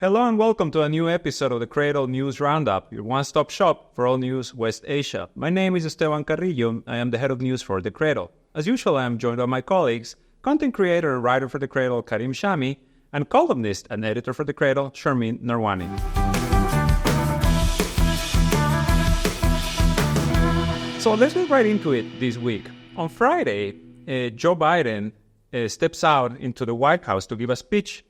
Hello and welcome to a new episode of the Cradle News Roundup, your one-stop shop for all news West Asia. My name is Esteban Carrillo. I am the head of news for The Cradle. As usual, I am joined by my colleagues, content creator and writer for The Cradle, Karim Shami, and columnist and editor for The Cradle, Sharmin Narwani. So let's get right into it this week. On Friday, Joe Biden steps out into the White House to give a speech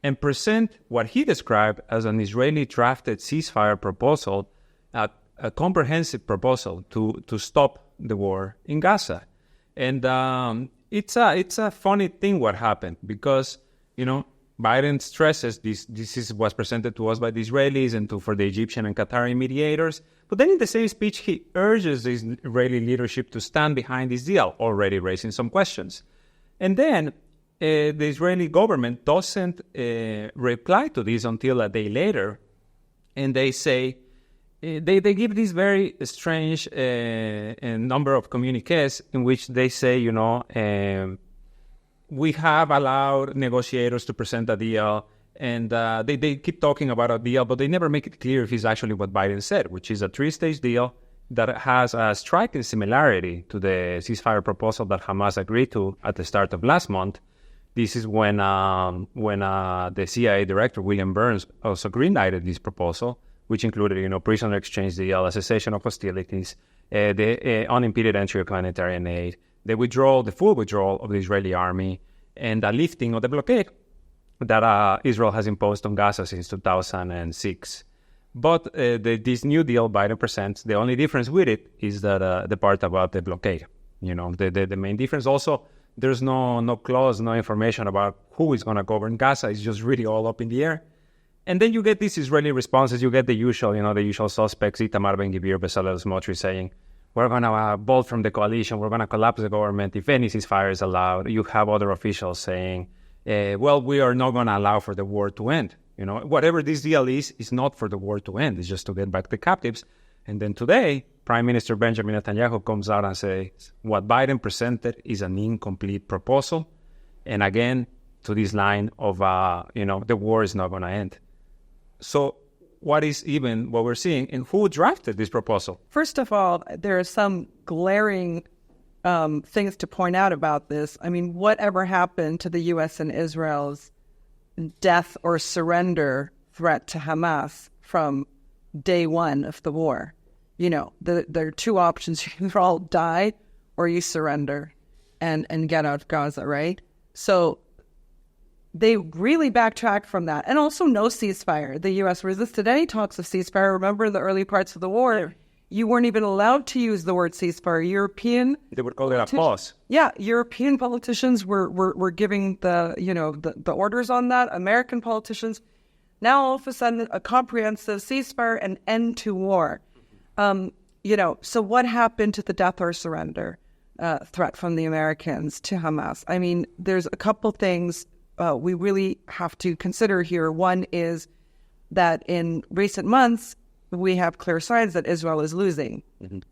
and present what he described as an Israeli-drafted ceasefire proposal, a comprehensive proposal to stop the war in Gaza. And it's a funny thing what happened because, Biden stresses this was presented to us by the Israelis and for the Egyptian and Qatari mediators. But then in the same speech, he urges the Israeli leadership to stand behind this deal, already raising some questions. And then the Israeli government doesn't reply to this until a day later, and they say they give this very strange number of communiques in which they say, we have allowed negotiators to present a deal, and they keep talking about a deal, but they never make it clear if it's actually what Biden said, which is a three-stage deal that has a striking similarity to the ceasefire proposal that Hamas agreed to at the start of last month. This is when the CIA director, William Burns, also green-lighted this proposal, which included, prisoner exchange deal, a cessation of hostilities, the unimpeded entry of humanitarian aid, the full withdrawal of the Israeli army, and a lifting of the blockade that Israel has imposed on Gaza since 2006. But this new deal Biden presents, the only difference with it is that the part about the blockade. The main difference also, there's no clause, no information about who is going to govern Gaza. It's just really all up in the air. And then you get these Israeli responses. You get the usual suspects, Itamar Ben-Gvir, Bezalel Smotrich saying, we're going to bolt from the coalition. We're going to collapse the government if any ceasefire is allowed. You have other officials saying, we are not going to allow for the war to end. Whatever this deal is not for the war to end. It's just to get back the captives. And then today, Prime Minister Benjamin Netanyahu comes out and says, what Biden presented is an incomplete proposal. And again, to this line of, the war is not going to end. So what we're seeing, and who drafted this proposal? First of all, there are some glaring things to point out about this. I mean, whatever happened to the U.S. and Israel's death or surrender threat to Hamas from day one of the war? There are two options. You either all die or you surrender and get out of Gaza, right? So they really backtracked from that. And also no ceasefire. The U.S. resisted any talks of ceasefire. Remember, in the early parts of the war, you weren't even allowed to use the word ceasefire. They would call it a pause. Yeah, European politicians were giving the orders on that. American politicians. Now, all of a sudden, a comprehensive ceasefire and end to war. So what happened to the death or surrender threat from the Americans to Hamas? I mean, there's a couple things we really have to consider here. One is that in recent months, we have clear signs that Israel is losing,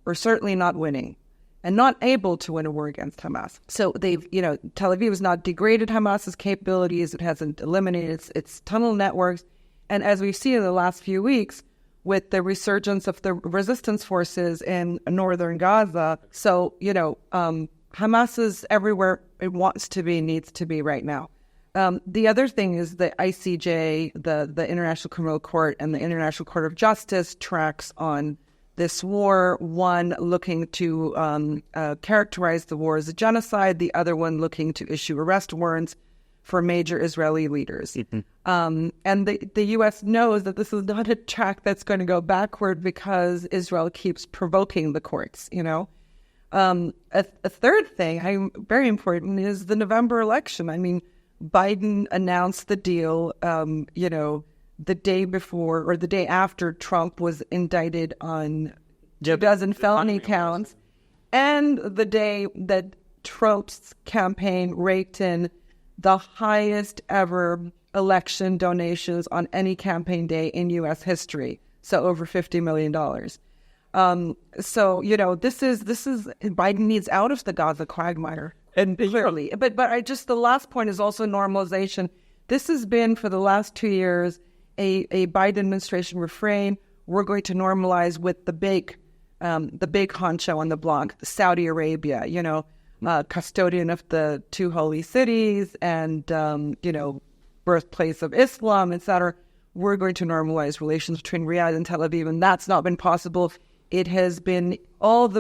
or certainly not winning, and not able to win a war against Hamas. So Tel Aviv has not degraded Hamas's capabilities. It hasn't eliminated its tunnel networks. And as we've seen in the last few weeks, with the resurgence of the resistance forces in northern Gaza. So, Hamas is everywhere it wants to be, needs to be right now. The other thing is the ICJ, the International Criminal Court, and the International Court of Justice tracks on this war, one looking to characterize the war as a genocide, the other one looking to issue arrest warrants for major Israeli leaders. And the U.S. knows that this is not a track that's going to go backward because Israel keeps provoking the courts, A third thing, very important, is the November election. I mean, Biden announced the deal, the day before or the day after Trump was indicted on 2 dozen felony counts, and the day that Trump's campaign raked in the highest ever election donations on any campaign day in U.S. history. So over $50 million. This is Biden needs out of the Gaza quagmire, and clearly. But the last point is also normalization. This has been for the last 2 years a Biden administration refrain. We're going to normalize with the big honcho on the block, Saudi Arabia, custodian of the two holy cities and, birthplace of Islam, etc. We're going to normalize relations between Riyadh and Tel Aviv, and that's not been possible. It has been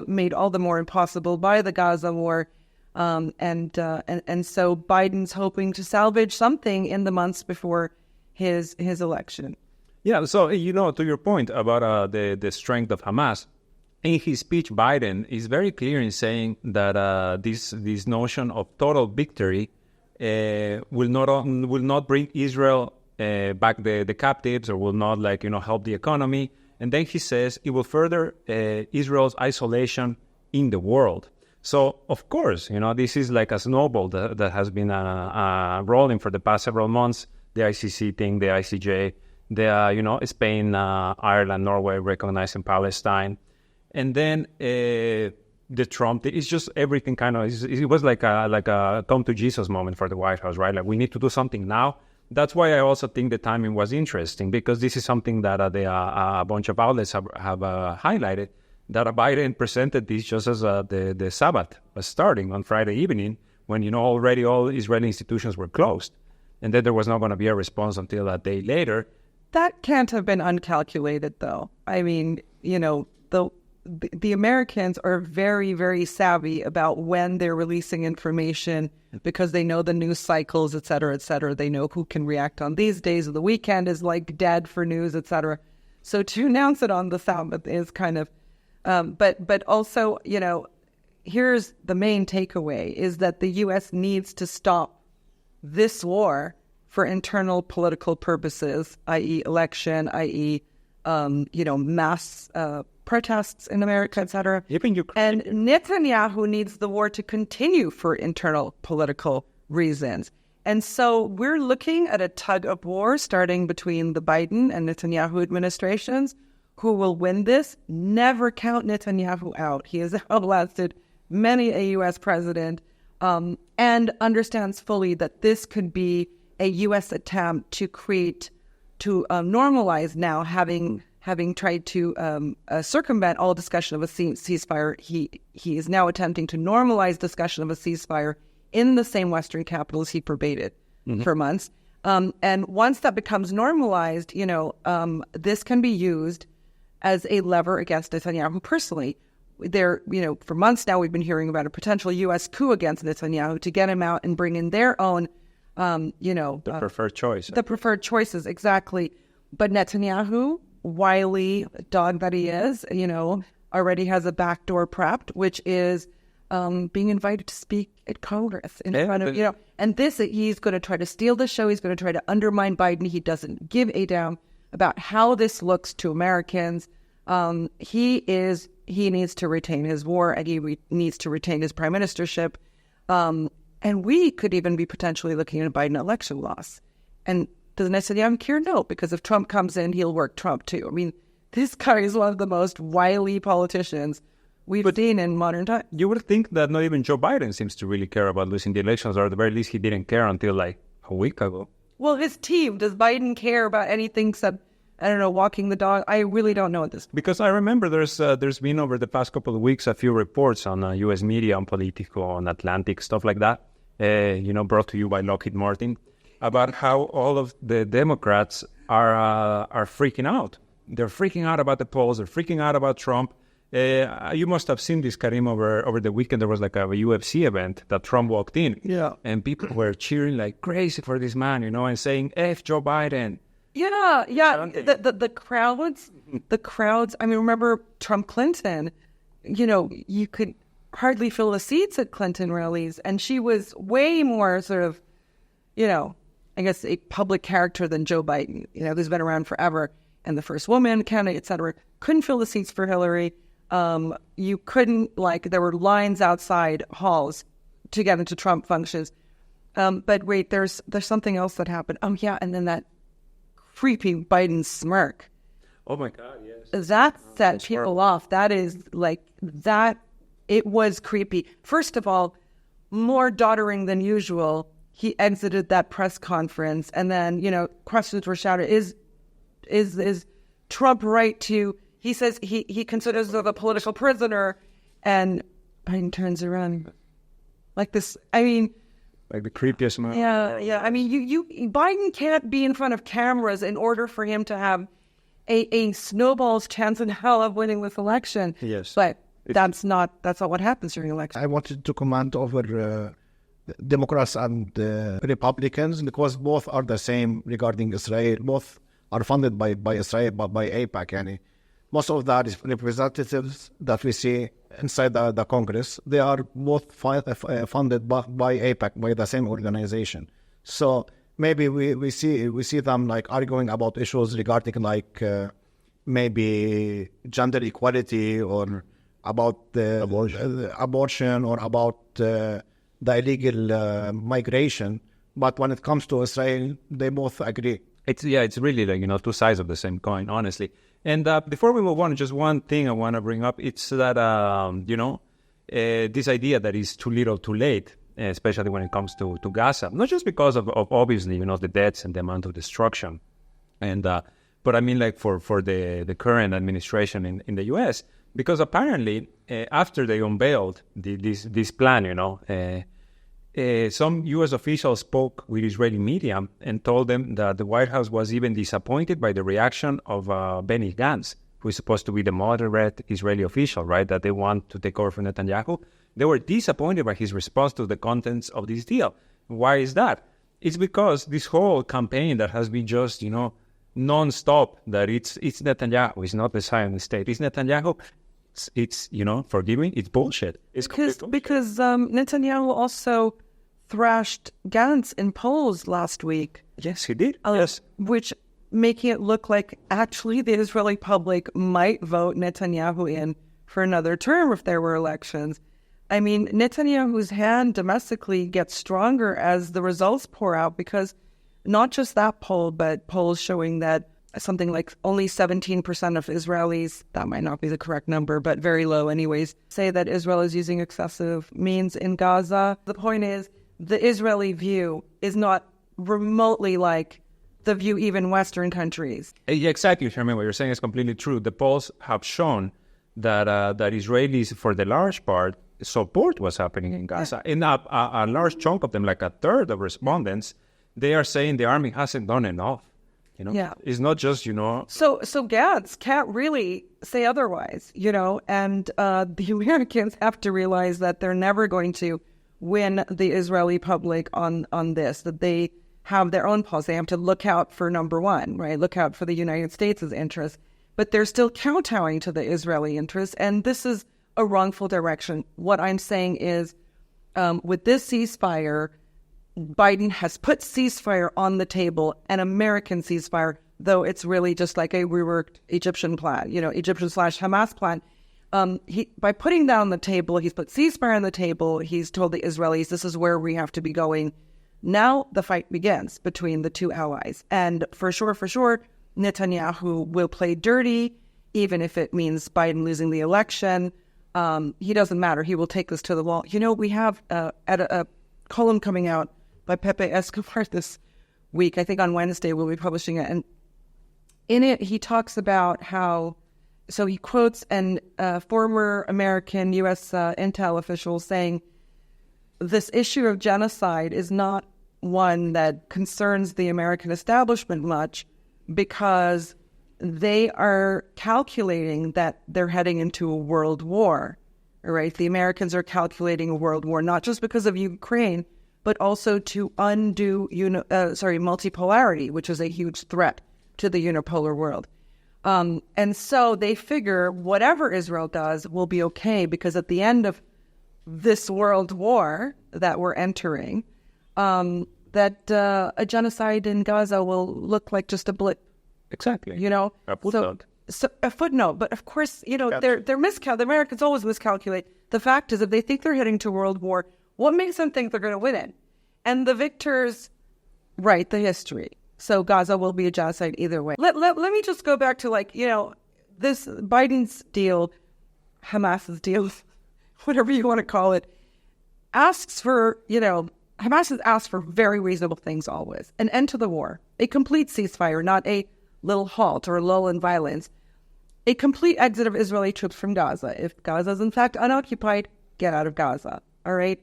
made all the more impossible by the Gaza war, and so Biden's hoping to salvage something in the months before his election. Yeah, so to your point about the strength of Hamas, in his speech, Biden is very clear in saying that this notion of total victory will not bring Israel back the captives, or will not help the economy. And then he says it will further Israel's isolation in the world. So, of course, this is like a snowball that has been rolling for the past several months. The ICC thing, the ICJ, Spain, Ireland, Norway recognizing Palestine. And then the Trump, it's just everything it was like a come to Jesus moment for the White House, right? Like, we need to do something now. That's why I also think the timing was interesting, because this is something that a bunch of outlets have highlighted, that Biden presented this just as the Sabbath was starting on Friday evening, when, already all Israeli institutions were closed. And then there was not going to be a response until a day later. That can't have been uncalculated, though. I mean, the Americans are very, very savvy about when they're releasing information, because they know the news cycles, et cetera, et cetera. They know who can react on these days. The weekend is like dead for news, et cetera. So to announce it on the Sabbath is kind of, but also, here's the main takeaway, is that the U.S. needs to stop this war for internal political purposes, i.e. election, i.e. Mass protests in America, et cetera. And Netanyahu needs the war to continue for internal political reasons. And so we're looking at a tug of war starting between the Biden and Netanyahu administrations. Who will win this? Never count Netanyahu out. He has outlasted many a U.S. president, and understands fully that this could be a U.S. attempt to normalize now, having tried to circumvent all discussion of a ceasefire. He is now attempting to normalize discussion of a ceasefire in the same Western capitals he forbade it for months. And once that becomes normalized, this can be used as a lever against Netanyahu personally. For months now, we've been hearing about a potential U.S. coup against Netanyahu to get him out and bring in their own, the preferred choice. The preferred choices, exactly. But Netanyahu, wily dog that he is, already has a backdoor prepped, which is being invited to speak at Congress in front of, and he's going to try to steal the show. He's going to try to undermine Biden. He doesn't give a damn about how this looks to Americans. He needs to retain his war, and he needs to retain his prime ministership. And we could even be potentially looking at a Biden election loss. And does Netanyahu care? No, because if Trump comes in, he'll work Trump too. I mean, this guy is one of the most wily politicians we've seen in modern times. You would think that not even Joe Biden seems to really care about losing the elections, or at the very least he didn't care until like a week ago. Well, his team, does Biden care about anything except, I don't know, walking the dog? I really don't know at this point. Because I remember there's been over the past couple of weeks a few reports on U.S. media, on Politico, on Atlantic, stuff like that, brought to you by Lockheed Martin, about how all of the Democrats are freaking out. They're freaking out about the polls. They're freaking out about Trump. You must have seen this, Karim, over the weekend. There was like a UFC event that Trump walked in. Yeah. And people were cheering like crazy for this man, and saying, F Joe Biden. Yeah. The crowds. I mean, remember Trump Clinton, you could hardly fill the seats at Clinton rallies. And she was way more sort of, I guess a public character than Joe Biden, who's been around forever. And the first woman candidate, et cetera, couldn't fill the seats for Hillary. You couldn't, there were lines outside halls to get into Trump functions. But wait, there's something else that happened. Oh, yeah, and then that creepy Biden smirk. Oh, my God, yes. That set people off. That is, that, it was creepy. First of all, more doddering than usual, he exited that press conference, and then, questions were shouted, is is Trump right to? He says he considers him a political prisoner, and Biden turns around like this. I mean, like the creepiest man. Yeah. I mean, you Biden can't be in front of cameras in order for him to have a snowball's chance in hell of winning this election. Yes, but that's not what happens during elections. I wanted to comment over Democrats and Republicans because both are the same regarding Israel. Both are funded by Israel, but by AIPAC. Yani. Most of that is representatives that we see inside the Congress. They are both funded by AIPAC, by the same organization. So maybe we see them like arguing about issues regarding like maybe gender equality or about the abortion or about the illegal migration. But when it comes to Israel, they both agree. It's really like, two sides of the same coin, honestly. And before we move on, just one thing I want to bring up. It's that, this idea that it's too little too late, especially when it comes to Gaza. Not just because of obviously, the deaths and the amount of destruction. And but I mean like for the current administration in the U.S., because apparently after they unveiled this plan, some U.S. officials spoke with Israeli media and told them that the White House was even disappointed by the reaction of Benny Gantz, who is supposed to be the moderate Israeli official, right, that they want to take over from Netanyahu. They were disappointed by his response to the contents of this deal. Why is that? It's because this whole campaign that has been just, non-stop, that it's Netanyahu, it's not the Zionist state, it's Netanyahu. It's forgive me, it's bullshit. It's because Netanyahu also thrashed Gantz in polls last week. Yes, he did. Yes, which making it look like actually the Israeli public might vote Netanyahu in for another term if there were elections. I mean, Netanyahu's hand domestically gets stronger as the results pour out, because not just that poll, but polls showing that something like only 17% of Israelis, that might not be the correct number, but very low anyways, say that Israel is using excessive means in Gaza. The point is, the Israeli view is not remotely like the view even Western countries. Yeah, exactly, Sherman. What you're saying is completely true. The polls have shown that Israelis, for the large part, support what's happening in Gaza. And a large chunk of them, like a third of respondents, they are saying the army hasn't done enough. It's not just, So Gantz can't really say otherwise, and the Americans have to realize that they're never going to win the Israeli public on this, that they have their own policy. They have to look out for number one, right? Look out for the United States' interests, but they're still kowtowing to the Israeli interests, and this is a wrongful direction. What I'm saying is, with this ceasefire, Biden has put ceasefire on the table, an American ceasefire, though it's really just like a reworked Egyptian plan, Egyptian/Hamas plan. By putting that on the table, he's put ceasefire on the table. He's told the Israelis, this is where we have to be going. Now the fight begins between the two allies. And for sure, Netanyahu will play dirty, even if it means Biden losing the election. He doesn't matter. He will take this to the wall. We have a column coming out by Pepe Escobar this week. I think on Wednesday we'll be publishing it. And in it, he talks about how, so he quotes a former American U.S. intel official saying, this issue of genocide is not one that concerns the American establishment much, because they are calculating that they're heading into a world war, right? The Americans are calculating a world war, not just because of Ukraine, but also to undo multipolarity, which is a huge threat to the unipolar world. And so they figure whatever Israel does will be okay, because at the end of this world war that we're entering, that a genocide in Gaza will look like just a blip. Exactly. A footnote. So a footnote. But of course, the Americans always miscalculate. The fact is, if they think they're heading to world war, what makes them think they're going to win it? And the victors write the history. So Gaza will be a genocide either way. Let me just go back to this Biden's deal, Hamas's deal, whatever you want to call it, asks for, Hamas has asked for very reasonable things always. An end to the war, a complete ceasefire, not a little halt or lull in violence. A complete exit of Israeli troops from Gaza. If Gaza is in fact unoccupied, get out of Gaza. All right.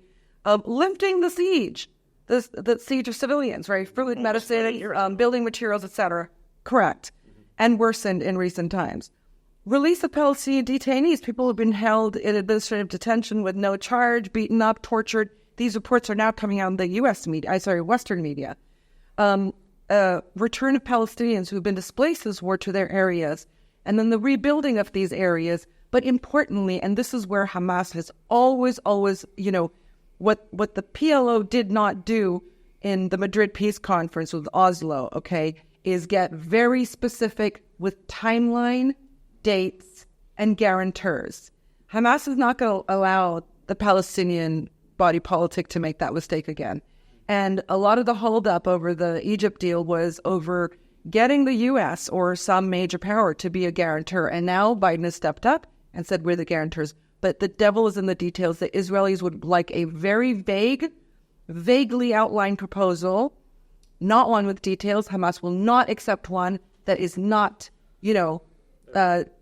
Lifting the siege, the siege of civilians, right? Food, medicine, building materials, etc. Correct. And worsened in recent times. Release of Palestinian detainees. People have been held in administrative detention with no charge, beaten up, tortured. These reports are now coming out in the U.S. media. Western media. Return of Palestinians who have been displaced this war to their areas, and then the rebuilding of these areas. But importantly, and this is where Hamas has always, what the PLO did not do in the Madrid Peace Conference with Oslo, okay, is get very specific with timeline, dates, and guarantors. Hamas is not going to allow the Palestinian body politic to make that mistake again. And a lot of the holdup over the Egypt deal was over getting the U.S. or some major power to be a guarantor. And now Biden has stepped up and said, we're the guarantors. But the devil is in the details. The Israelis would like a very vaguely outlined proposal, not one with details. Hamas will not accept one that is not,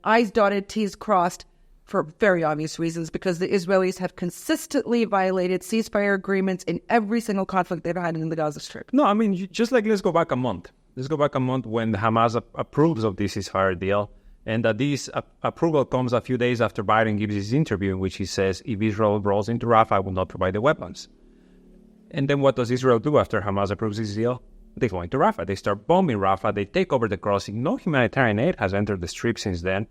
I's dotted, T's crossed, for very obvious reasons, because the Israelis have consistently violated ceasefire agreements in every single conflict they've had in the Gaza Strip. No, I mean, let's go back a month. Let's go back a month when Hamas approves of this ceasefire deal. And that this approval comes a few days after Biden gives his interview in which he says, if Israel rolls into Rafah, I will not provide the weapons. And then what does Israel do after Hamas approves this deal? They go into Rafah. They start bombing Rafah. They take over the crossing. No humanitarian aid has entered the Strip since then.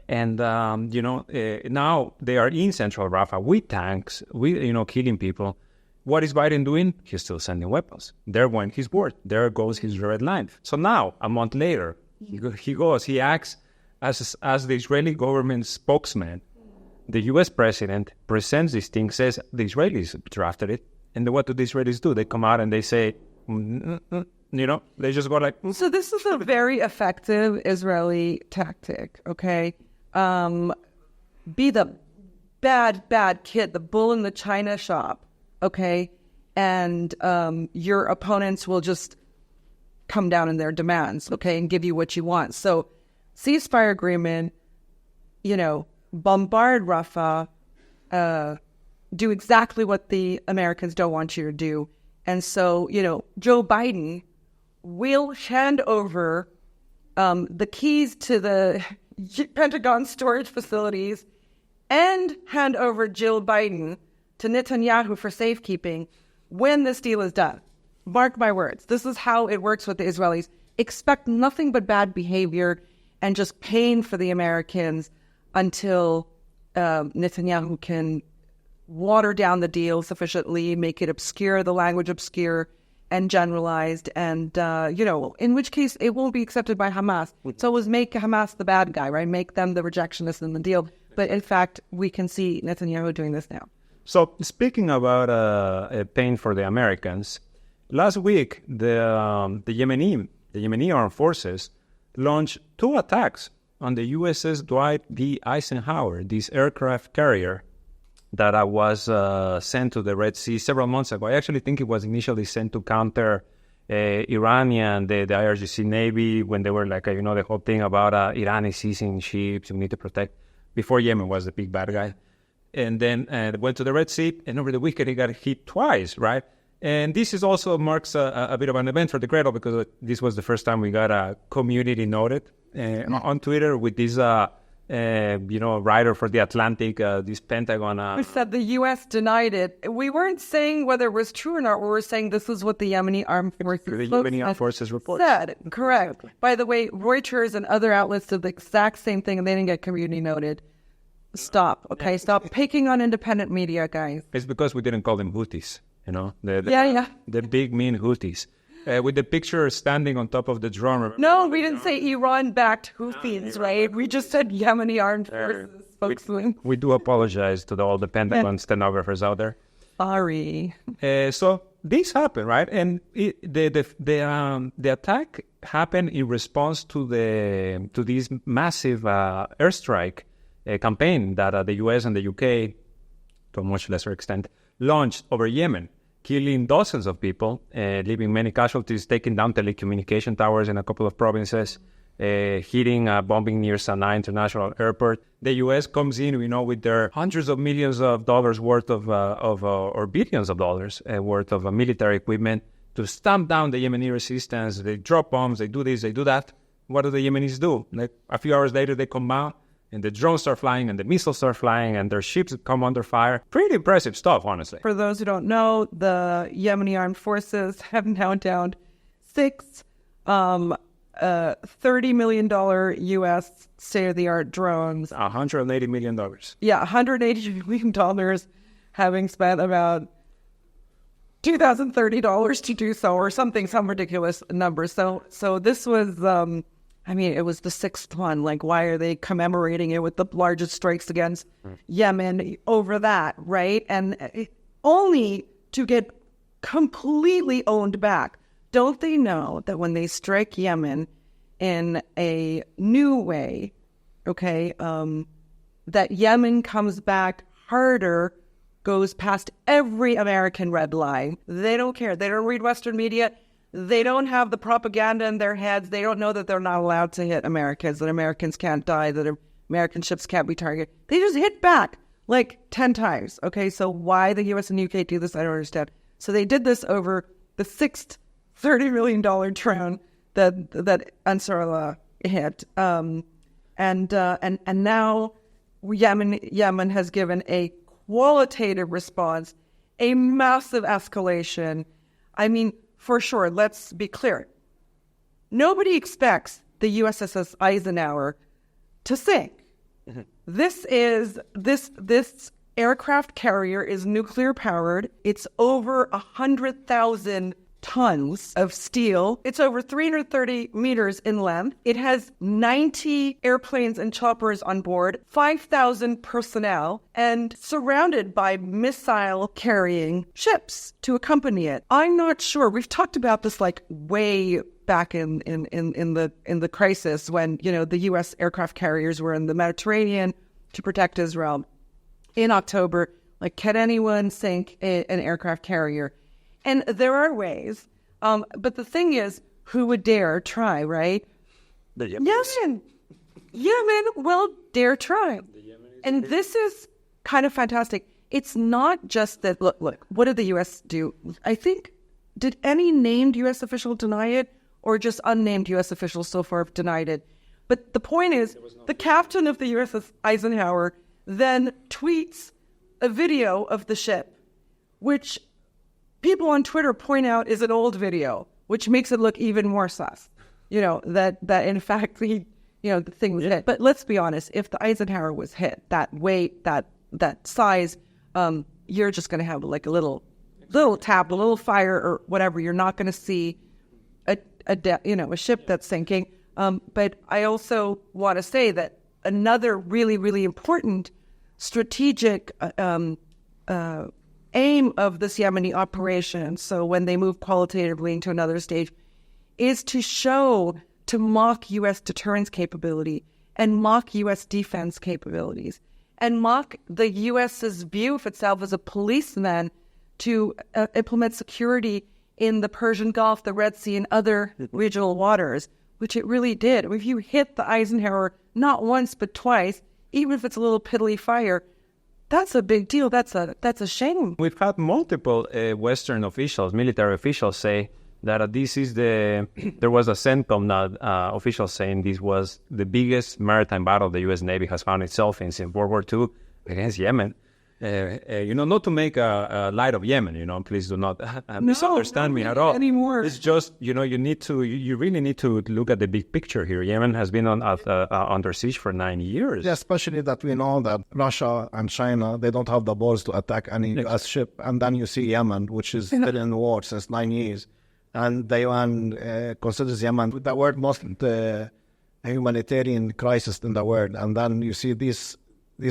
And, now they are in central Rafah with tanks, killing people. What is Biden doing? He's still sending weapons. There went his word. There goes his red line. So now, a month later, he acts as the Israeli government spokesman. The U.S. president presents this thing, says the Israelis drafted it. And then what do the Israelis do? They come out and they say, they just go like... So this is a very effective Israeli tactic, okay? Be the bad kid, the bull in the china shop, okay? And your opponents will just come down in their demands, okay, and give you what you want. So ceasefire agreement, bombard Rafah, do exactly what the Americans don't want you to do. And so, Joe Biden will hand over the keys to the Pentagon storage facilities and hand over Jill Biden to Netanyahu for safekeeping when this deal is done. Mark my words. This is how it works with the Israelis. Expect nothing but bad behavior and just pain for the Americans until Netanyahu can water down the deal sufficiently, make it obscure, the language obscure and generalized, and, in which case it won't be accepted by Hamas. So it was make Hamas the bad guy, right? Make them the rejectionists in the deal. But in fact, we can see Netanyahu doing this now. So speaking about pain for the Americans, last week the Yemeni armed forces launched 2 attacks on the USS Dwight D. Eisenhower, this aircraft carrier that was sent to the Red Sea several months ago. I actually think it was initially sent to counter Iranian, the IRGC Navy, when they were like, the whole thing about Iran is seizing ships, we need to protect, before Yemen was the big bad guy. And then went to the Red Sea, and over the weekend it got hit twice, right? And this is also marks a bit of an event for the Cradle, because this was the first time we got a community noted on Twitter with this writer for The Atlantic, this Pentagon. We said the U.S. denied it. We weren't saying whether it was true or not. We were saying this is what the Yemeni armed forces report said. Correct. Exactly. By the way, Reuters and other outlets did the exact same thing, and they didn't get community noted. Stop. Okay, stop picking on independent media, guys. It's because we didn't call them Houthis, the big mean Houthis. With the picture standing on top of the drone. Remember? No, we didn't say Iran-backed Houthis, right? We just said Yemeni armed forces spokesman. We do apologize to all the Pentagon stenographers out there. Sorry. So this happened, right? And the attack happened in response to this massive airstrike campaign that the U.S. and the U.K., to a much lesser extent, launched over Yemen, killing dozens of people, leaving many casualties, taking down telecommunication towers in a couple of provinces, hitting, bombing near Sana'a International Airport. The U.S. comes in, with their hundreds of millions of dollars worth or billions of dollars worth of military equipment to stamp down the Yemeni resistance. They drop bombs, they do this, they do that. What do the Yemenis do? Like a few hours later, they come out, and the drones start flying, and the missiles start flying, and their ships come under fire. Pretty impressive stuff, honestly. For those who don't know, the Yemeni armed forces have now downed 6 $30 million U.S. state-of-the-art drones. $180 million. Yeah, $180 million, having spent about $2,030 to do so, or some ridiculous number. So this was, it was the 6th one. Like, why are they commemorating it with the largest strikes against Yemen over that, right? And only to get completely owned back. Don't they know that when they strike Yemen in a new way, that Yemen comes back harder, goes past every American red line? They don't care. They don't read Western media. They don't have the propaganda in their heads. They don't know that they're not allowed to hit Americans, that Americans can't die, that American ships can't be targeted. They just hit back like 10 times. Okay, so why the U.S. and UK do this, I don't understand. So they did this over the 6th $30 million drone that Ansarallah hit, and now Yemen has given a qualitative response, a massive escalation. I mean, for sure. Let's be clear. Nobody expects the USS Eisenhower to sink. Mm-hmm. This aircraft carrier is nuclear powered. It's over 100,000 tons of steel. It's over 330 meters in length. It has 90 airplanes and choppers on board, 5,000 personnel, and surrounded by missile-carrying ships to accompany it. I'm not sure. We've talked about this like way back in the crisis when, the U.S. aircraft carriers were in the Mediterranean to protect Israel. In October, like, can anyone sink an aircraft carrier? And there are ways, but the thing is, who would dare try, right? The Yemenis. Yemen will dare try. And this is kind of fantastic. It's not just that, look, what did the U.S. do? I think, did any named U.S. official deny it, or just unnamed U.S. officials so far have denied it? But the point is, the captain of the USS Eisenhower then tweets a video of the ship, which people on Twitter point out is an old video, which makes it look even more sus. That in fact the thing was hit. But let's be honest, if the Eisenhower was hit, that weight, that size, you're just going to have like a little tap, a little fire or whatever. You're not going to see a ship that's sinking. But I also want to say that another really, really important strategic aim of this Yemeni operation, so when they move qualitatively into another stage, is to mock U.S. deterrence capability and mock U.S. defense capabilities and mock the U.S.'s view of itself as a policeman to implement security in the Persian Gulf, the Red Sea, and other regional waters, which it really did. If you hit the Eisenhower not once but twice, even if it's a little piddly fire, that's a big deal. That's a shame. We've had multiple Western officials, military officials, say that there was a CENTCOM official saying this was the biggest maritime battle the U.S. Navy has found itself in since World War II against Yemen. Not to make a light of Yemen, please do not misunderstand me at all. Anymore. It's just, you really need to look at the big picture here. Yemen has been under siege for 9 years. Yeah, especially that we know that Russia and China, they don't have the balls to attack any U.S. ship. And then you see Yemen, which is still in war since 9 years. And Taiwan considers Yemen, with the word, most humanitarian crisis in the world. And then you see these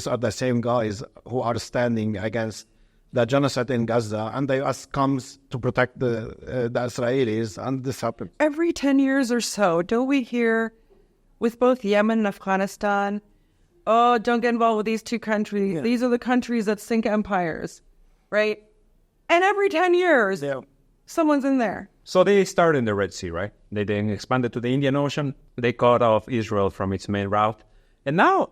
are the same guys who are standing against the genocide in Gaza, and the U.S. comes to protect the Israelis, and this happens. Every 10 years or so, don't we hear, with both Yemen and Afghanistan, oh, don't get involved with these two countries. Yeah. These are the countries that sink empires, right? And every 10 years, Someone's in there. So they started in the Red Sea, right? They then expanded to the Indian Ocean. They cut off Israel from its main route. And now,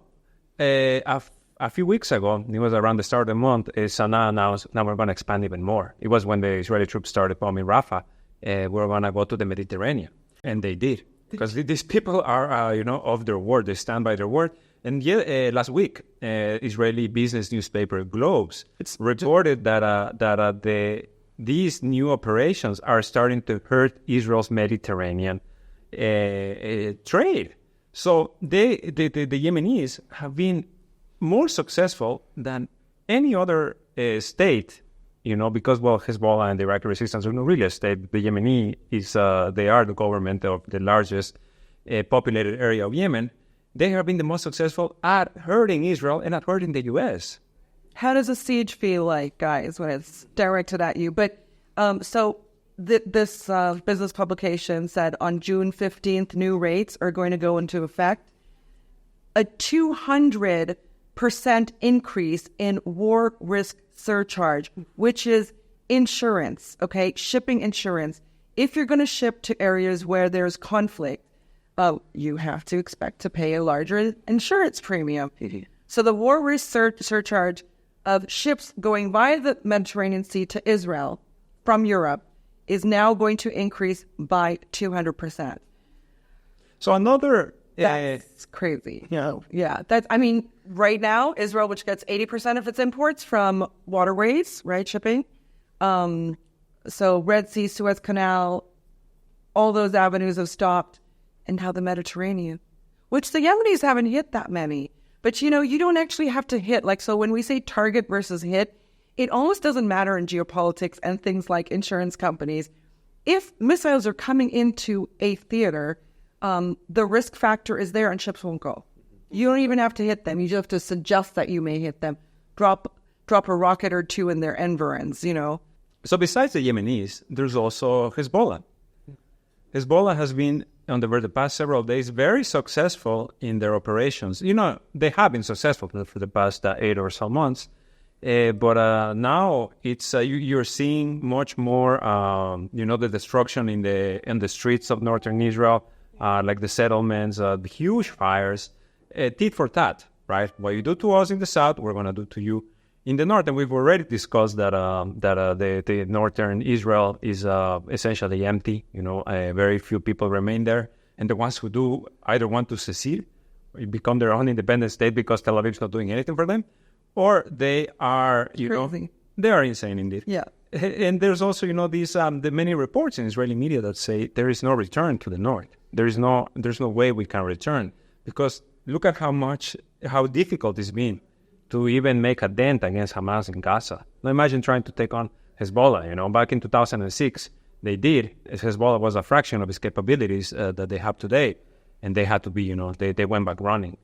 a few weeks ago, it was around the start of the month, Sana'a announced, now we're going to expand even more. It was when the Israeli troops started bombing Rafah. We're going to go to the Mediterranean. And they did. Because these people are, of their word. They stand by their word. And last week, Israeli business newspaper Globes reported that these new operations are starting to hurt Israel's Mediterranean trade. So the Yemenis have been more successful than any other state, because, Hezbollah and the Iraqi resistance are not really a state. The Yemeni they are the government of the largest populated area of Yemen. They have been the most successful at hurting Israel and at hurting the U.S. How does a siege feel like, guys, when it's directed at you? But this business publication said on June 15th, new rates are going to go into effect. A 200% increase in war risk surcharge, which is insurance, okay? Shipping insurance. If you're going to ship to areas where there's conflict, you have to expect to pay a larger insurance premium. So the war risk surcharge of ships going via the Mediterranean Sea to Israel from Europe is now going to increase by 200%. So another... That's crazy. Yeah. Right now, Israel, which gets 80% of its imports from waterways, right, shipping. So Red Sea, Suez Canal, all those avenues have stopped. And now the Mediterranean, which the Yemenis haven't hit that many. But, you don't actually have to hit. So when we say target versus hit, it almost doesn't matter in geopolitics and things like insurance companies. If missiles are coming into a theater, the risk factor is there and ships won't go. You don't even have to hit them. You just have to suggest that you may hit them. Drop a rocket or two in their environs, So besides the Yemenis, there's also Hezbollah. Hezbollah has been, over the past several days, very successful in their operations. They have been successful for the past 8 or so months. But now it's you're seeing much more, the destruction in the streets of northern Israel, like the settlements, the huge fires, tit for tat, right? What you do to us in the south, we're going to do to you in the north. And we've already discussed that the northern Israel is essentially empty. Very few people remain there. And the ones who do either want to secede, become their own independent state because Tel Aviv's not doing anything for them, or they are, they are insane indeed. Yeah. And there's also, these the many reports in Israeli media that say there is no return to the north. There's no way we can return, because look at how difficult it's been to even make a dent against Hamas in Gaza. Now imagine trying to take on Hezbollah. Back in 2006, they did. Hezbollah was a fraction of its capabilities that they have today, and they had to be, they went back running.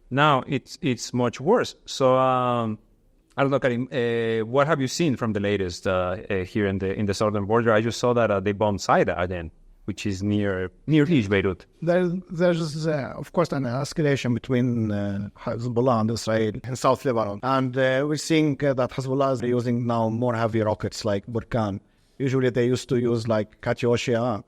Now it's much worse. So I don't know, Karim, what have you seen from the latest here in the southern border? I just saw that they bombed Saida again, which is near East Beirut. There's of course, an escalation between Hezbollah and Israel in South Lebanon. And we're seeing that Hezbollah is using now more heavy rockets like Burkan. Usually they used to use like Katyusha,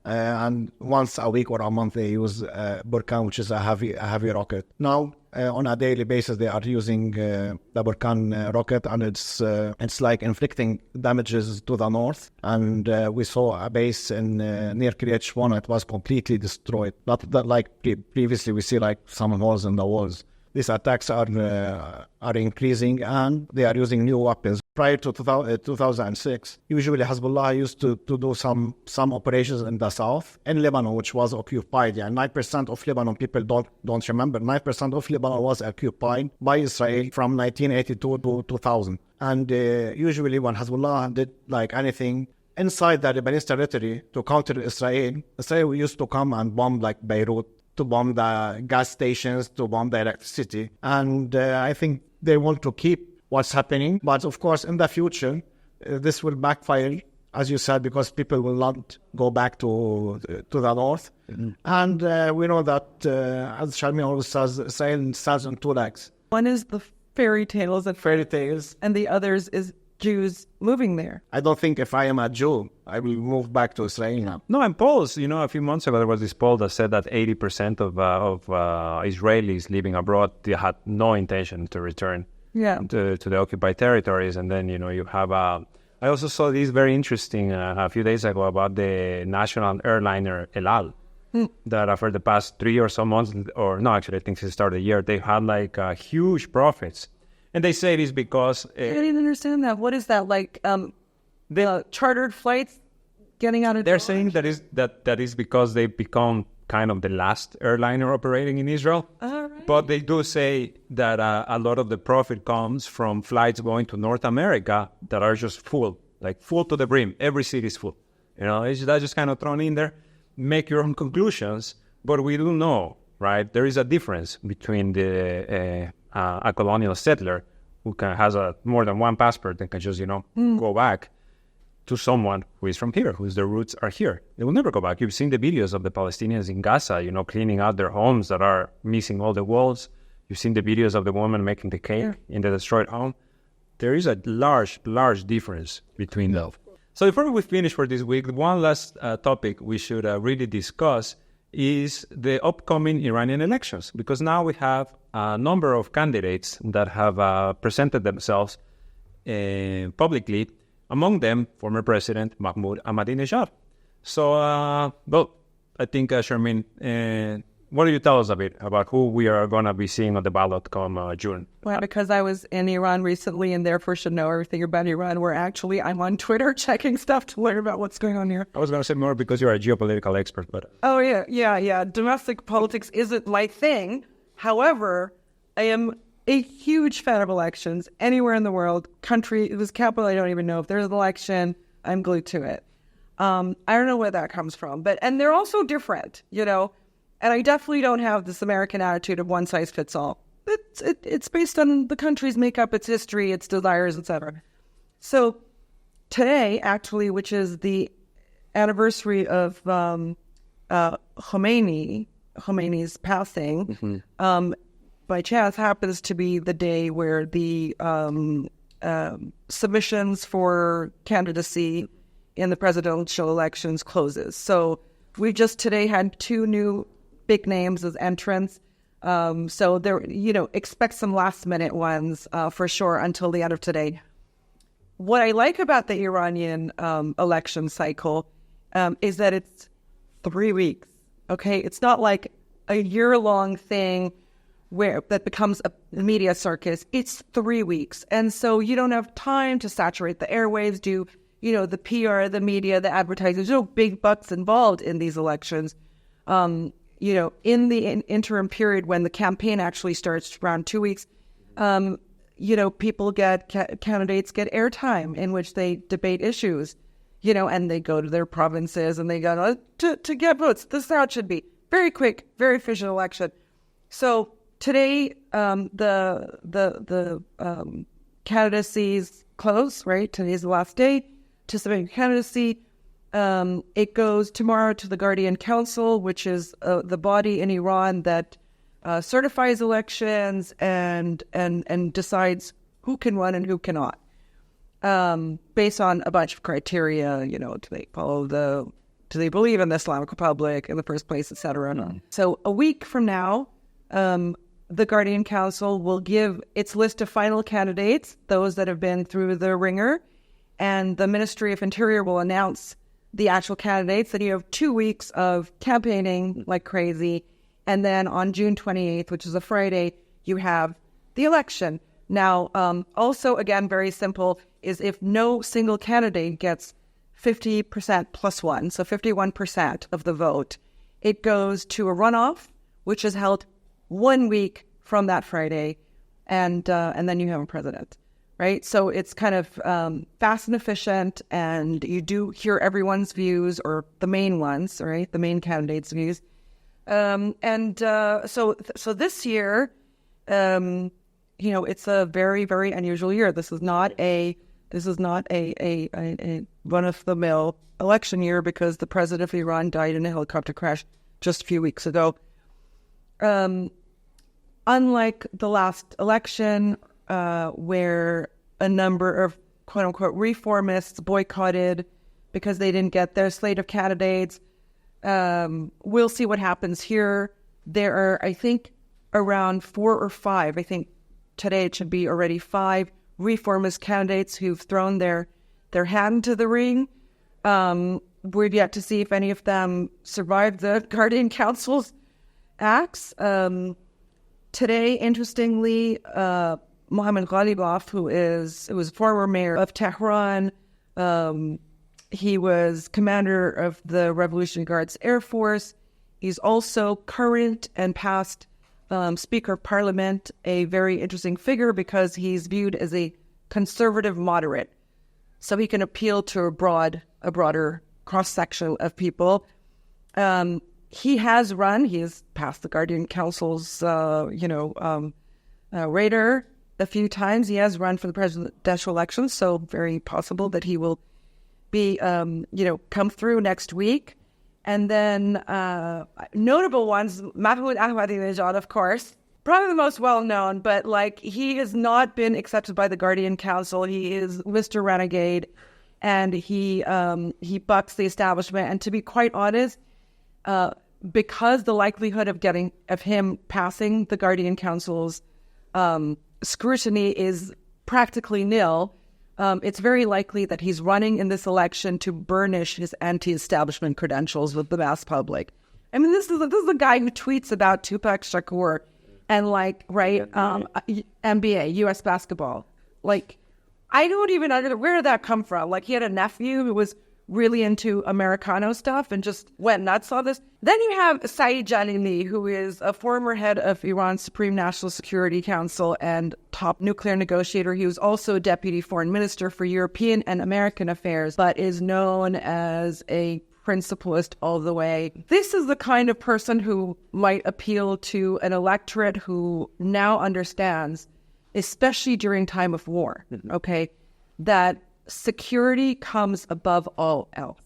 and once a week or a month they use Burkan, which is a heavy rocket. Now, on a daily basis, they are using the Burkan rocket, and it's like inflicting damages to the north. And we saw a base in near Kiryat Shmona. It was completely destroyed. Not that like previously we see like some holes in the walls. These attacks are increasing, and they are using new weapons. Prior to 2006, usually Hezbollah used to do some operations in the south, in Lebanon, which was occupied. 9% of Lebanon people don't remember. 9% of Lebanon was occupied by Israel from 1982 to 2000. And usually when Hezbollah did like anything inside the Lebanese territory to counter Israel used to come and bomb like Beirut, to bomb the gas stations, to bomb the electricity. And I think they want to keep what's happening. But of course, in the future, this will backfire, as you said, because people will not go back to the north. Mm-hmm. And we know that, as Sharmi always says, Israel stands on two legs. One is the fairy tales, and the others is Jews moving there. I don't think if I am a Jew, I will move back to Israel now. No, and polls, a few months ago, there was this poll that said that 80% of Israelis living abroad, they had no intention to return to the occupied territories. And then, you have... I also saw this very interesting a few days ago about the national airliner El Al, that for the past 3 or so months, or no, actually, I think since the start of the year, they had huge profits. And they say it is because... I didn't understand that. What is that? The chartered flights getting out of... They're saying that is because they become kind of the last airliner operating in Israel. All right. But they do say that a lot of the profit comes from flights going to North America that are just full to the brim. Every city is full. That's just kind of thrown in there. Make your own conclusions. But we do know, right? There is a difference between a colonial settler who has more than one passport and can just, go back, to someone who is from here, whose their roots are here. They will never go back. You've seen the videos of the Palestinians in Gaza, cleaning out their homes that are missing all the walls. You've seen the videos of the woman making the cake in the destroyed home. There is a large, large difference between them. So before we finish for this week, one last topic we should really discuss is the upcoming Iranian elections, because now we have a number of candidates that have presented themselves publicly, among them former President Mahmoud Ahmadinejad. So, I think, Sharmeen, what do you tell us a bit about who we are going to be seeing on the ballot come June? Well, because I was in Iran recently and therefore should know everything about Iran, where actually I'm on Twitter checking stuff to learn about what's going on here. I was going to say more because you're a geopolitical expert, but... Oh, yeah. Domestic politics isn't my thing. However, I am a huge fan of elections anywhere in the world. Country, it was capital, I don't even know. If there's an election, I'm glued to it. I don't know where that comes from. And they're also different, And I definitely don't have this American attitude of one size fits all. It's based on the country's makeup, its history, its desires, etc. So today, actually, which is the anniversary of Khomeini's passing, by chance happens to be the day where the submissions for candidacy in the presidential elections closes. So we just today had 2 new big names as entrants. So there, expect some last minute ones for sure until the end of today. What I like about the Iranian election cycle is that it's 3 weeks. Okay, it's not like a year-long thing where that becomes a media circus. It's 3 weeks, and so you don't have time to saturate the airwaves, do the PR, the media, the advertising. There's no big bucks involved in these elections. In the interim period when the campaign actually starts around 2 weeks, people candidates get airtime in which they debate issues, and they go to their provinces and they go to get votes. This is how it should be. Very quick, very efficient election. So today, the candidacies close, right? Today's the last day to submit candidacy. It goes tomorrow to the Guardian Council, which is the body in Iran that certifies elections and decides who can run and who cannot, based on a bunch of criteria. Do they do they believe in the Islamic Republic in the first place, etc. So a week from now, the Guardian Council will give its list of final candidates, those that have been through the ringer, and the Ministry of Interior will announce the actual candidates. Then you have 2 weeks of campaigning like crazy. And then on June 28th, which is a Friday, you have the election. Now, also, again, very simple, is if no single candidate gets 50% plus 1, so 51% of the vote, it goes to a runoff, which is held 1 week from that Friday, and then you have a president. Right, so it's kind of fast and efficient, and you do hear everyone's views, or the main ones, right? The main candidates' views, so this year, it's a very, very unusual year. This is not a run-of-the-mill election year because the president of Iran died in a helicopter crash just a few weeks ago. Unlike the last election, where a number of quote-unquote reformists boycotted because they didn't get their slate of candidates. We'll see what happens here. There are, I think, around 4 or 5. I think today it should be already 5 reformist candidates who've thrown their hat into the ring. We've yet to see if any of them survived the Guardian Council's acts. Today, interestingly, Mohammad Ghalibaf, who was former mayor of Tehran, he was commander of the Revolutionary Guards Air Force. He's also current and past Speaker of Parliament, a very interesting figure because he's viewed as a conservative moderate. So he can appeal to a broader cross-section of people. He has passed the Guardian Council's, radar a few times. He has run for the presidential election, so very possible that he will be, come through next week. And then notable ones, Mahmoud Ahmadinejad, of course, probably the most well-known, but he has not been accepted by the Guardian Council. He is Mr. Renegade, and he bucks the establishment. And to be quite honest, because the likelihood of him passing the Guardian Council's scrutiny is practically nil, it's very likely that he's running in this election to burnish his anti-establishment credentials with the mass public. I mean, this is the guy who tweets about Tupac Shakur and NBA, U.S. basketball. I don't even understand where did that come from. He had a nephew who was really into Americano stuff and just went nuts on this. Then you have Saeed Jalili, who is a former head of Iran's Supreme National Security Council and top nuclear negotiator. He was also deputy foreign minister for European and American affairs, but is known as a principlist all the way. This is the kind of person who might appeal to an electorate who now understands, especially during time of war, okay, that security comes above all else,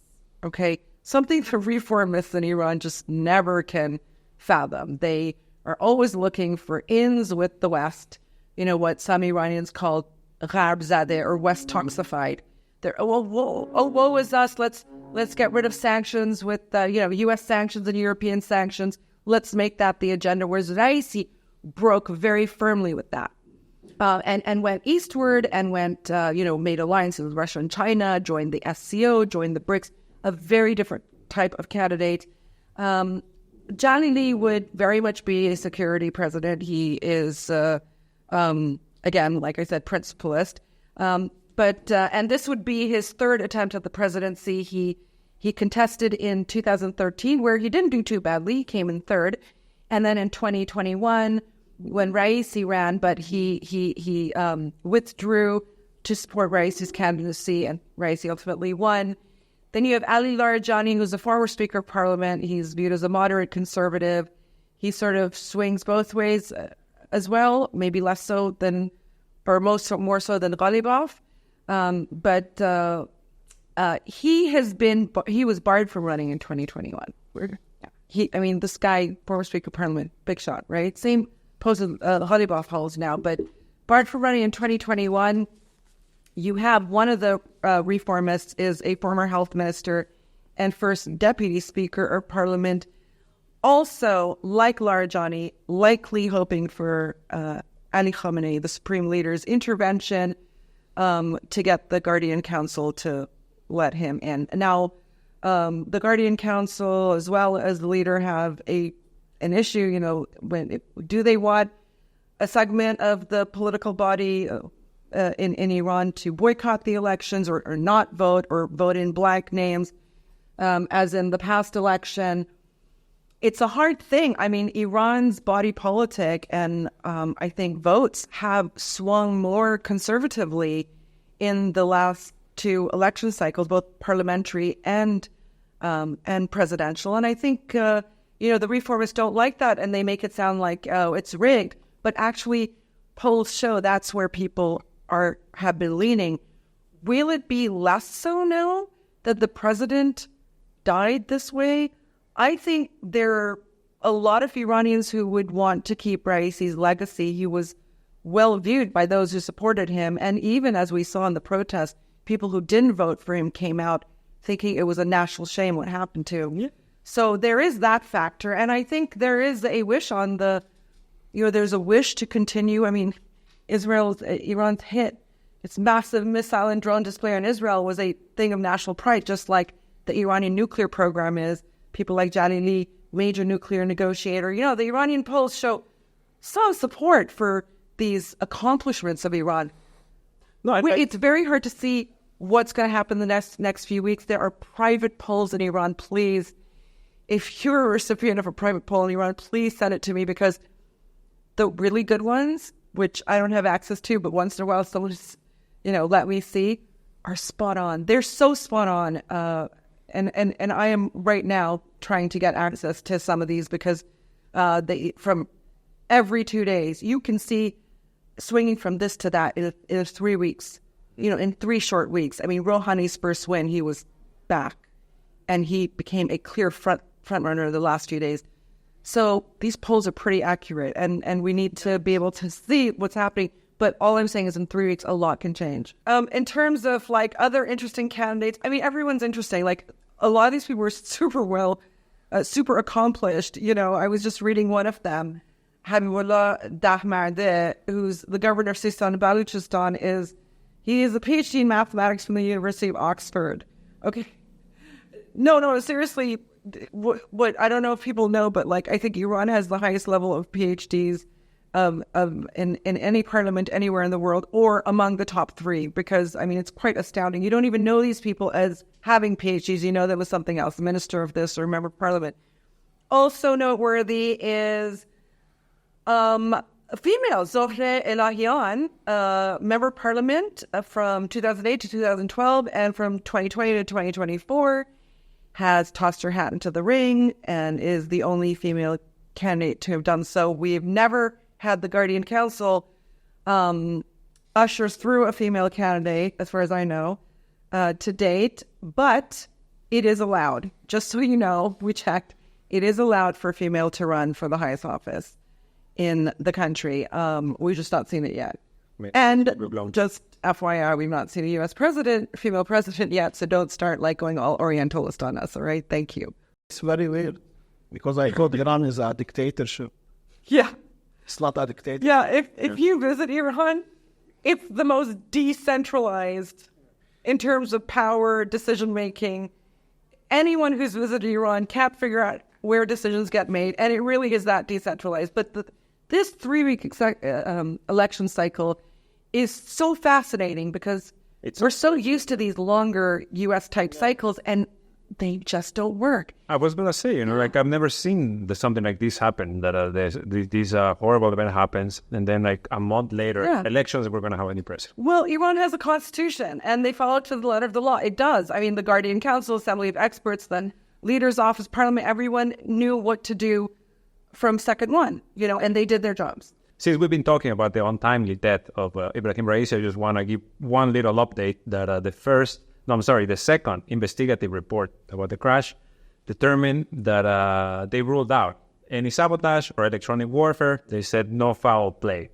okay? Something the reformists in Iran just never can fathom. They are always looking for ins with the West, what some Iranians call Gharb Zadeh or West toxified. They're, woe is us, let's get rid of sanctions with, U.S. sanctions and European sanctions. Let's make that the agenda, whereas Raisi broke very firmly with that. And went eastward and went, made alliances with Russia and China, joined the SCO, joined the BRICS, a very different type of candidate. Jalili would very much be a security president. He is, again, like I said, principlist. And this would be his third attempt at the presidency. He contested in 2013, where he didn't do too badly. He came in third. And then in 2021, when Raisi ran, but he withdrew to support Raisi's candidacy, and Raisi ultimately won. Then you have Ali Larijani, who's a former Speaker of Parliament. He's viewed as a moderate conservative. He sort of swings both ways as well, maybe less so than, or more so than Ghalibaf. But he was barred from running in 2021. This guy, former Speaker of Parliament, big shot, right? Same pose as Ghalibaf holds now, but barred from running in 2021. You have one of the reformists is a former health minister and first deputy speaker of parliament, also, like Larijani, likely hoping for Ali Khamenei, the supreme leader's intervention to get the Guardian Council to let him in. Now, the Guardian Council, as well as the leader, have an issue, do they want a segment of the political body in Iran to boycott the elections or not vote or vote in blank names, as in the past election? It's a hard thing. I mean, Iran's body politic and I think votes have swung more conservatively in the last two election cycles, both parliamentary and presidential. And I think, the reformists don't like that, and they make it sound like, oh, it's rigged. But actually, polls show that's where people have been leaning. Will it be less so now that the president died this way? I think there are a lot of Iranians who would want to keep Raisi's legacy. He was well viewed by those who supported him. And even as we saw in the protest, people who didn't vote for him came out thinking it was a national shame what happened to him. Yeah. So there is that factor. And I think there is a wish on there's a wish to continue. I mean, Iran's hit its massive missile and drone display on Israel was a thing of national pride, just like the Iranian nuclear program is. People like Jalili, major nuclear negotiator. The Iranian polls show some support for these accomplishments of Iran. No, it's very hard to see what's going to happen the next few weeks. There are private polls in Iran. Please, if you're a recipient of a private poll in Iran, please send it to me, because the really good ones, which I don't have access to, but once in a while someone just, let me see, are spot on. They're so spot on. And I am right now trying to get access to some of these, because from every 2 days, you can see swinging from this to that in 3 weeks, in 3 short weeks. I mean, Rouhani's first win, he was back, and he became a clear front runner the last few days. So these polls are pretty accurate, and we need to be able to see what's happening. But all I'm saying is in 3 weeks, a lot can change. In terms of other interesting candidates, I mean, everyone's interesting. A lot of these people were super accomplished. I was just reading one of them, Habibullah Dahmarde, who's the governor of Sistan and Baluchistan. He is a PhD in mathematics from the University of Oxford. Okay. No, seriously, what I don't know if people know, but I think Iran has the highest level of PhDs in any parliament anywhere in the world, or among the top 3, because I mean, it's quite astounding. You don't even know these people as having PhDs. You know them as something else, minister of this or member of parliament. Also noteworthy is female Zohre Elahian, member of parliament from 2008 to 2012 and from 2020 to 2024, has tossed her hat into the ring and is the only female candidate to have done so. We've never had the Guardian Council ushers through a female candidate, as far as I know, to date, but it is allowed. Just so you know, we checked. It is allowed for a female to run for the highest office in the country. We've just not seen it yet. And just FYI, we've not seen a U.S. female president yet, so don't start going all Orientalist on us, all right? Thank you. It's very weird, because I thought Iran is a dictatorship. Yeah. It's not a dictatorship. Yeah, if you visit Iran, it's the most decentralized in terms of power, decision-making. Anyone who's visited Iran can't figure out where decisions get made, and it really is that decentralized. But this 3-week election cycle is so fascinating, because we're so used to these longer U.S.-type cycles, and they just don't work. I was going to say, I've never seen something like this happen, that this horrible event happens, and then a month later, elections, we're going to have a new president. Well, Iran has a constitution, and they follow to the letter of the law. It does. I mean, the Guardian Council, Assembly of Experts, then Leader's Office, Parliament, everyone knew what to do from second one, and they did their jobs. Since we've been talking about the untimely death of Ibrahim Raisi, I just want to give one little update that the second investigative report about the crash determined that they ruled out any sabotage or electronic warfare. They said no foul play.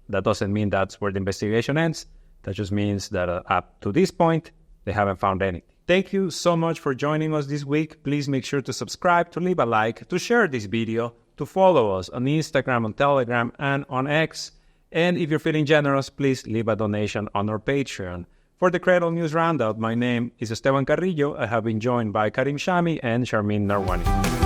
That doesn't mean that's where the investigation ends. That just means that up to this point, they haven't found anything. Thank you so much for joining us this week. Please make sure to subscribe, to leave a like, to share this video, to follow us on Instagram, on Telegram, and on X. And if you're feeling generous, please leave a donation on our Patreon. For the Cradle News Roundup, my name is Esteban Carrillo. I have been joined by Karim Shami and Sharmin Narwani.